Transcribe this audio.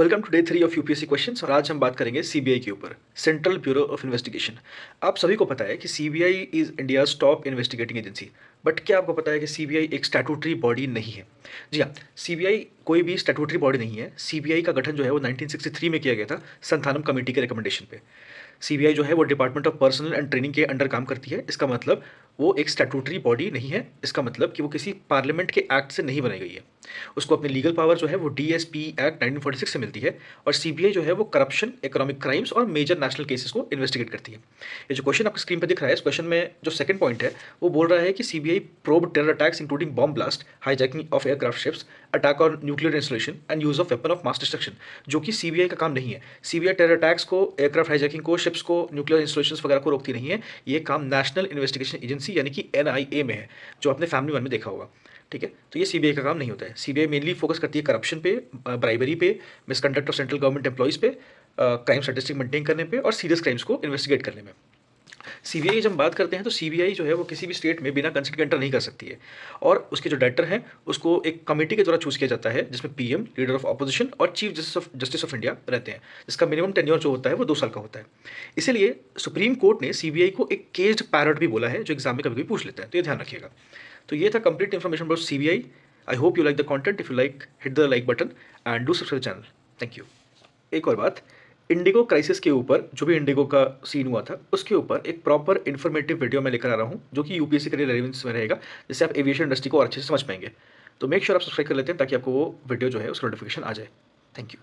Welcome to day 3 of UPSC questions और आज हम बात करेंगे सीबीआई के ऊपर, सेंट्रल ब्यूरो ऑफ इन्वेस्टिगेशन। आप सभी को पता है कि CBI is India's top investigating agency. But क्या आपको पता है कि सीबीआई एक स्टैट्यूटरी बॉडी नहीं है? जी हाँ, सीबीआई कोई भी स्टैट्यूटरी बॉडी नहीं है। सीबीआई का गठन जो है वो 1963 में किया गया था संथानम कमेटी के रिकमेंडेशन पे। सीबीआई जो है वो department of personal and training के अंडर काम करती है। इसका मतलब वो एक स्टैट्यूटरी बॉडी नहीं है। इसका मतलब कि वो किसी पार्लियामेंट के एक्ट से नहीं बनाई गई है। उसको अपनी लीगल पावर जो है वो डीएसपी एक्ट 1946 से मिलती है। और सीबीआई जो है वो करप्शन, इकोनॉमिक क्राइम्स और मेजर नेशनल केसेस को इन्वेस्टिगेट करती है। ये जो क्वेश्चन आपकी स्क्रीन पर दिख रहा है, इस क्वेश्चन में जो सेकंड पॉइंट है वो बोल रहा है कि CBI probe terror attacks including bomb blast, hijacking of aircraft ships, attack on nuclear installation and use of weapon of mass destruction, जो कि सीबीआई का काम नहीं है। सीबीआई टेरर अटैक्स को, एयरक्राफ्ट हाईजैकिंग को, शिप्स को, न्यूक्लियर इंस्टॉलेशंस वगैरह को रोकती नहीं है। ये काम नेशनल इन्वेस्टिगेशन एजेंसी यानी कि एनआईए में है, जो आपने फैमिली वन में देखा होगा। ठीक है, तो ये सीबीआई का काम नहीं होता है। सीबीआई मेनली फोकस करती है करप्शन पे, ब्राइबरी पे, misconduct of central government employees पे, क्राइम स्टैटिस्टिक मेंटेन करने पे और सीरियस क्राइम्स को इन्वेस्टिगेट करने में। सीबीआई की जब हम बात करते हैं तो सीबीआई जो है वो किसी भी स्टेट में बिना कंसेंट के एंटर नहीं कर सकती है। और उसके जो डायरेक्टर हैं उसको एक कमेटी के द्वारा चूज किया जाता है, जिसमें पीएम, लीडर ऑफ अपोजिशन और चीफ जस्टिस ऑफ इंडिया रहते हैं, जिसका मिनिमम टेन्योर जो होता है वो 2 साल का होता है। इसीलिए सुप्रीम कोर्ट ने सीबीआई को एक केज्ड पैरट भी बोला है, जो एग्जाम में कभी कभी पूछ लेते हैं, तो ये ध्यान रखिएगा। तो ये था complete information about CBI. I hope you like the content. If you like, hit the like button and do subscribe channel. Thank you. एक और बात, इंडिगो क्राइसिस के ऊपर, जो भी इंडिगो का सीन हुआ था उसके ऊपर एक प्रॉपर इन्फॉर्मेटिव वीडियो मैं लेकर आ रहा हूँ, जो कि यूपीएससी के लिए रेलेवेंस में रहेगा, जिससे आप एविएशन इंडस्ट्री को और अच्छे से समझ पाएंगे। तो मेक श्योर आप सब्सक्राइब कर लेते हैं ताकि आपको वो वीडियो जो है उसका नोटिफिकेशन आ जाए। Thank you.